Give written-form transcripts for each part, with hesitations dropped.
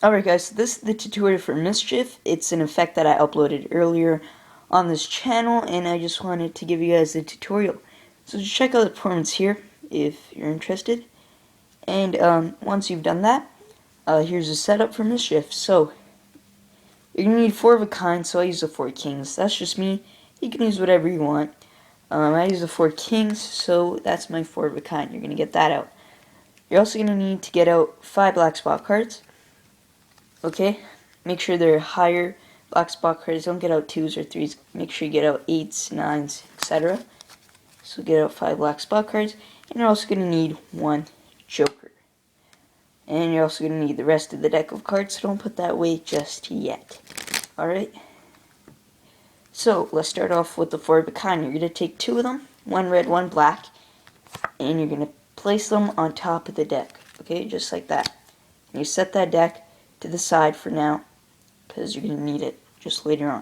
Alright guys, so this is the tutorial for Mischief. It's an effect that I uploaded earlier on this channel, and I just wanted to give you guys the tutorial. So just check out the performance here if you're interested. And once you've done that, here's a setup for Mischief. So you're going to need 4 of a kind, so I use the 4 kings. That's just me. You can use whatever you want. I use the 4 kings, so that's my 4 of a kind. You're going to get that out. You're also going to need to get out 5 black spot cards. Okay, make sure they're higher black spot cards. Don't get out 2s or 3s. Make sure you get out 8s, 9s, etc. So get out 5 black spot cards. And you're also going to need 1 joker. And you're also going to need the rest of the deck of cards, so don't put that away just yet. Alright? So, let's start off with the 4 of a kind. You're going to take 2 of them, 1 red, 1 black, and you're going to place them on top of the deck. Okay, just like that. And you set that deck to the side for now, because you're going to need it just later on.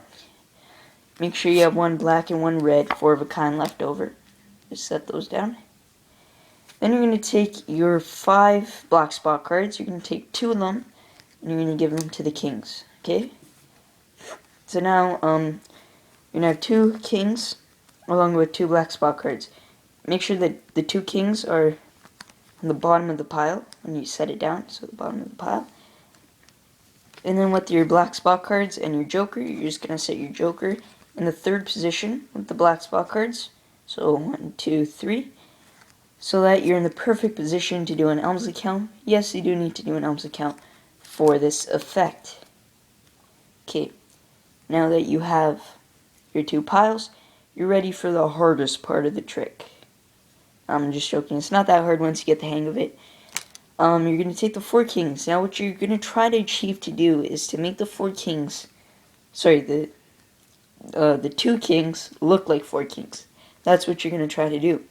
Make sure you have 1 black and 1 red, 4 of a kind left over. Just set those down. Then you're going to take your 5 black spot cards. You're going to take 2 of them, and you're going to give them to the kings. Okay? So now, you're going to have 2 kings, along with 2 black spot cards. Make sure that the 2 kings are on the bottom of the pile when you set it down, so the bottom of the pile. And then with your black spot cards and your joker, you're just going to set your joker in the 3rd position with the black spot cards. So 1, 2, 3. So that you're in the perfect position to do an Elmsley count. Yes, you do need to do an Elmsley count for this effect. Okay, now that you have your 2 piles, you're ready for the hardest part of the trick. I'm just joking. It's not that hard once you get the hang of it. You're going to take the 4 kings. Now what you're going to try to achieve to do is to make the 4 kings, sorry, the 2 kings look like 4 kings. That's what you're going to try to do.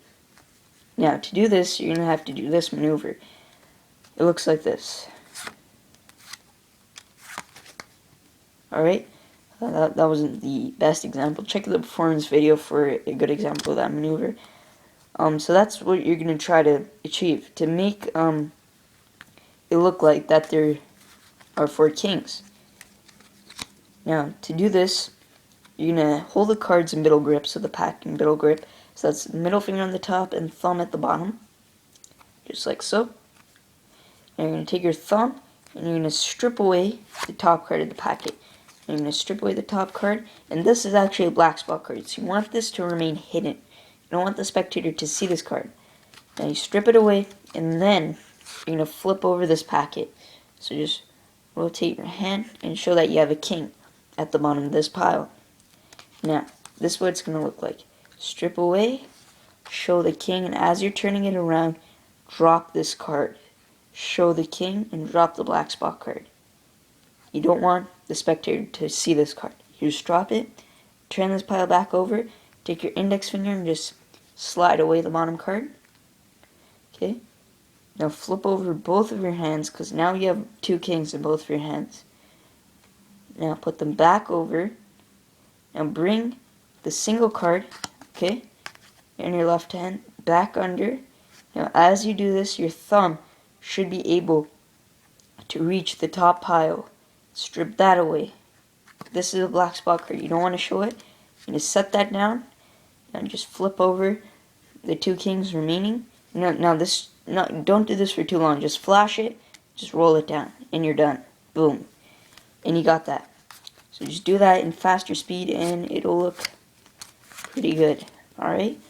Now to do this, you're going to have to do this maneuver. It looks like this. Alright, that wasn't the best example. Check the performance video for a good example of that maneuver. So that's what you're going to try to achieve. To make, it look like that there are 4 kings. Now, to do this, you're going to hold the cards in middle grip, so the pack in middle grip. So that's the middle finger on the top and thumb at the bottom. Just like so. And you're going to take your thumb and you're going to strip away the top card of the packet. And you're going to strip away the top card. And this is actually a black spot card. So you want this to remain hidden. You don't want the spectator to see this card. Now you strip it away and then you're going to flip over this packet. So just rotate your hand and show that you have a king at the bottom of this pile. Now, this is what it's going to look like. Strip away, show the king, and as you're turning it around, drop this card. Show the king and drop the black spot card. You don't want the spectator to see this card. You just drop it, turn this pile back over, take your index finger and just slide away the bottom card. Okay? Now flip over both of your hands, because now you have 2 kings in both of your hands. Now put them back over. Now bring the single card, okay, in your left hand, back under. Now as you do this, your thumb should be able to reach the top pile. Strip that away. This is a black spot card. You don't want to show it. You just set that down. Now just flip over the 2 kings remaining. Don't do this for too long. Just flash it, just roll it down, and you're done. Boom. And you got that. So just do that in faster speed, and it'll look pretty good. Alright?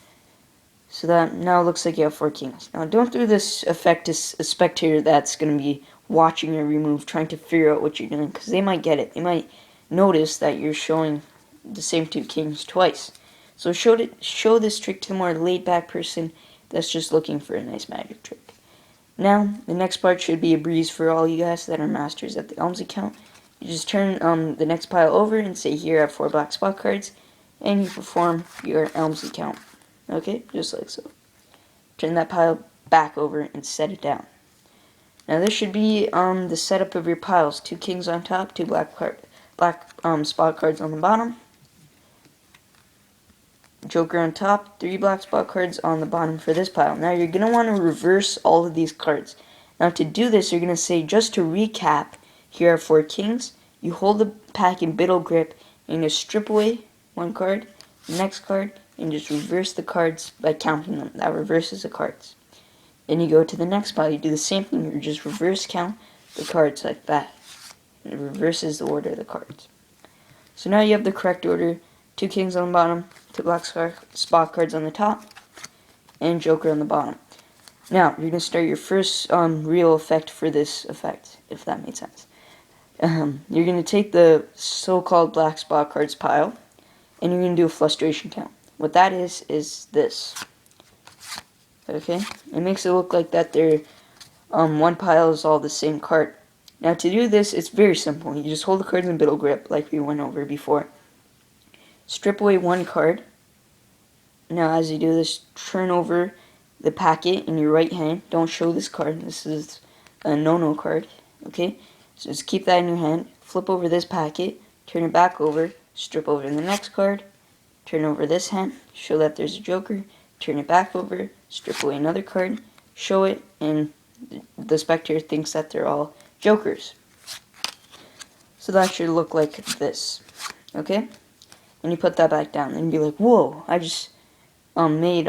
So that now it looks like you have 4 kings. Now don't do this effect to a spectator that's going to be watching your remove, trying to figure out what you're doing, because they might get it. They might notice that you're showing the same 2 kings twice. So show this trick to a more laid-back person that's just looking for a nice magic trick. Now, the next part should be a breeze for all you guys that are masters at the Elmsley count. You just turn the next pile over and say, here I have 4 black spot cards, and you perform your Elmsley count. Okay, just like so. Turn that pile back over and set it down. Now this should be the setup of your piles. 2 kings on top, 2 black spot cards on the bottom. Joker on top, 3 black spot cards on the bottom for this pile. Now you're going to want to reverse all of these cards. Now to do this, you're going to say, just to recap, here are 4 kings. You hold the pack in middle grip and you strip away 1 card, the next card, and just reverse the cards by counting them. That reverses the cards. Then you go to the next pile, you do the same thing, you just reverse count the cards like that. And it reverses the order of the cards. So now you have the correct order, 2 kings on the bottom, 2 black spot cards on the top, and joker on the bottom. Now, you're going to start your first real effect for this effect, if that made sense. You're going to take the so-called black spot cards pile, and you're going to do a frustration count. What that is this. Okay? It makes it look like that they're, one pile is all the same card. Now, to do this, it's very simple. You just hold the cards in middle grip, like we went over before. Strip away 1 card. Now, as you do this, turn over the packet in your right hand. Don't show this card. This is a no-no card. Okay? So just keep that in your hand. Flip over this packet. Turn it back over. Strip over the next card. Turn over this hand. Show that there's a joker. Turn it back over. Strip away another card. Show it. And the spectator thinks that they're all jokers. So that should look like this. Okay? And you put that back down. And be like, whoa, I just made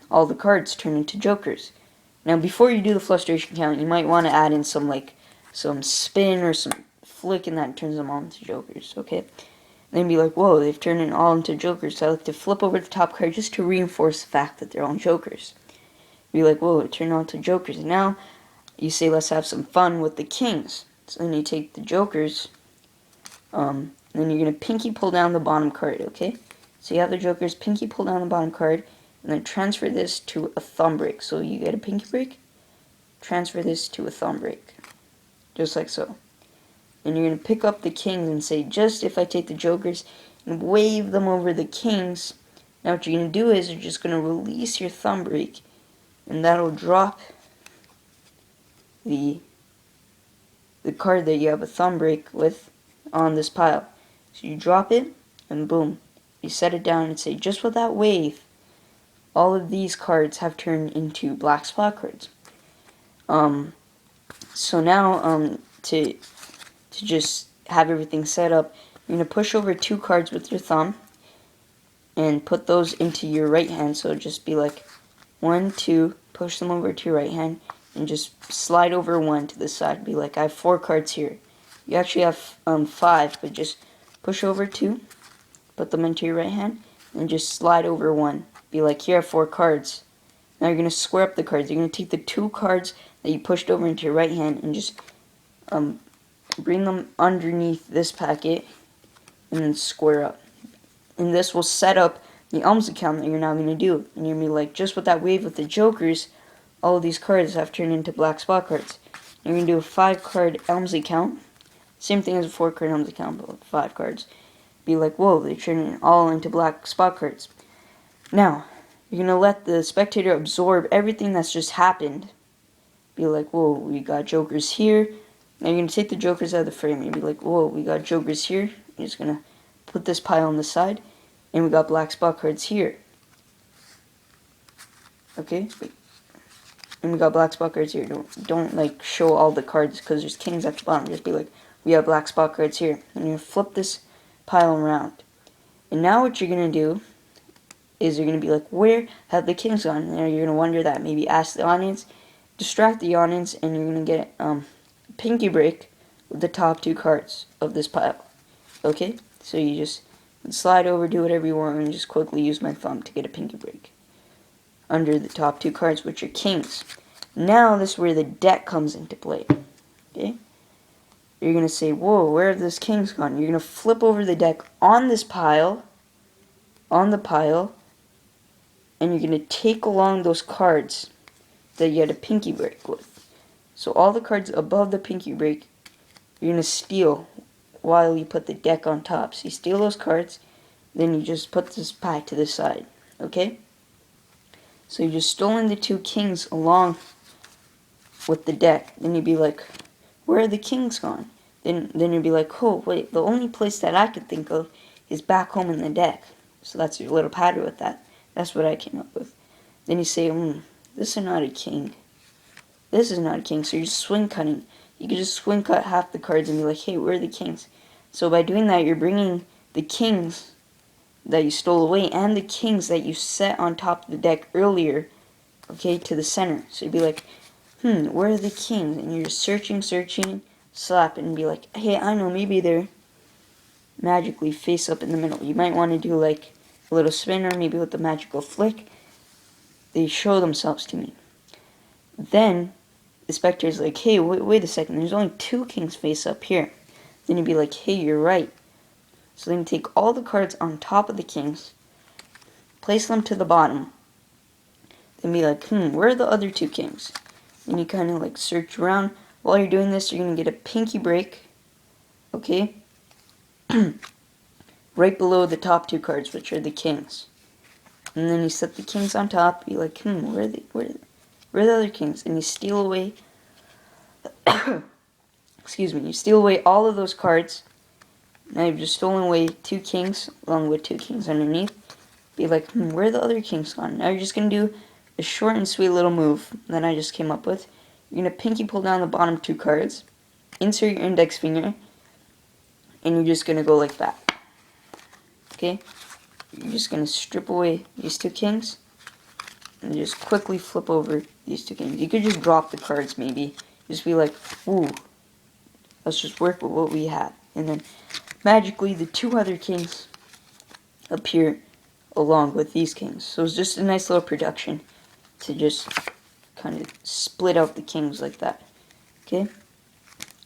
all the cards turn into jokers. Now, before you do the frustration count, you might want to add in some spin or some flick, and that turns them all into jokers. Okay? Then be like, whoa, they've turned it all into jokers. So I like to flip over the top card just to reinforce the fact that they're all jokers. Be like, whoa, it turned all into jokers. Now, you say, let's have some fun with the kings. So then you take the jokers, and then you're going to pinky pull down the bottom card, okay? So you have the jokers, pinky pull down the bottom card, and then transfer this to a thumb break. So you get a pinky break, transfer this to a thumb break, just like so. And you're going to pick up the kings and say, just if I take the jokers and wave them over the kings, now what you're going to do is you're just going to release your thumb break, and that'll drop the card that you have a thumb break with on this pile. So you drop it, and boom, you set it down and say, just with that wave, all of these cards have turned into black spot cards. So now, to just have everything set up, you're going to push over 2 cards with your thumb and put those into your right hand. So just be like 1, 2, push them over to your right hand, and just slide over 1 to the side. Be like, I have 4 cards here. You actually have 5, but just push over 2, put them into your right hand, and just slide over 1. Be like, here are 4 cards. Now you're going to square up the cards. You're going to take the 2 cards that you pushed over into your right hand and just bring them underneath this packet and then square up. And this will set up the alms account that you're now going to do. And you're going to be like, just with that wave with the jokers, all of these cards have turned into black spot cards. You're going to do a 5-card Elmsley count. Same thing as a 4-card Elmsley count, but with 5 cards. Be like, whoa, they turn all into black spot cards. Now, you're going to let the spectator absorb everything that's just happened. Be like, whoa, we got jokers here. Now you're going to take the jokers out of the frame. You'll be like, whoa, we got jokers here. You're just going to put this pile on the side. And we got black spot cards here. Okay? And we got black spot cards here. Don't like show all the cards because there's kings at the bottom. Just be like, we have black spot cards here. And you flip this pile around. And now what you're going to do is you're going to be like, where have the kings gone? And you're going to wonder that. Maybe ask the audience, distract the audience, and you're going to get a pinky break with the top 2 cards of this pile. Okay? So you just slide over, do whatever you want, and just quickly use my thumb to get a pinky break under the top 2 cards, which are kings. Now this is where the deck comes into play. Okay? You're going to say, whoa, where have those kings gone? You're going to flip over the deck on this pile, on the pile, and you're going to take along those cards that you had a pinky break with. So all the cards above the pinky break, you're going to steal while you put the deck on top. So you steal those cards, then you just put this pack to the side. Okay? So you just stolen the 2 kings along with the deck. Then you'd be like, where are the kings gone? Then you'd be like, oh, wait, the only place that I could think of is back home in the deck. So that's your little pattern with that. That's what I came up with. Then you say, this is not a king. This is not a king. So you're swing cutting. you could just swing cut half the cards and be like, hey, where are the kings? So by doing that, you're bringing the kings that you stole away and the kings that you set on top of the deck earlier, okay, to the center. So you'd be like, where are the kings? And you're just searching, slap it, and be like, hey, I know, maybe they're magically face up in the middle. You might want to do like a little spinner, maybe with the magical flick. They show themselves to me. Then the spectator's like, hey, wait a second, there's only 2 kings face up here. Then you'd be like, hey, you're right. So then you take all the cards on top of the kings, place them to the bottom, then be like, where are the other 2 kings? And you kind of like search around. While you're doing this, you're going to get a pinky break, okay? Right below the top 2 cards, which are the kings. And then you set the kings on top, be like, where are the other kings? And you steal away, excuse me, you steal away all of those cards. Now you've just stolen away 2 kings, along with 2 kings underneath. Be like, where are the other kings gone? Now you're just going to do a short and sweet little move that I just came up with. You're going to pinky pull down the bottom 2 cards, insert your index finger, and you're just going to go like that. Okay? You're just going to strip away these 2 kings, and just quickly flip over these 2 kings. You could just drop the cards maybe. Just be like, ooh, let's just work with what we have. And then magically the 2 other kings appear along with these kings. So it's just a nice little production to just kind of split out the kings like that. Okay?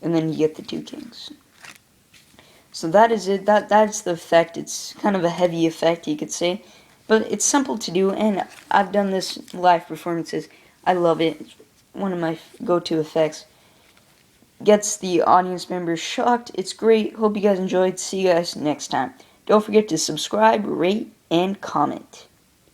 And then you get the 2 kings. So that is it. That's the effect. It's kind of a heavy effect, you could say. But it's simple to do, and I've done this live performances. I love it. It's one of my go-to effects. Gets the audience members shocked. It's great. Hope you guys enjoyed. See you guys next time. Don't forget to subscribe, rate, and comment.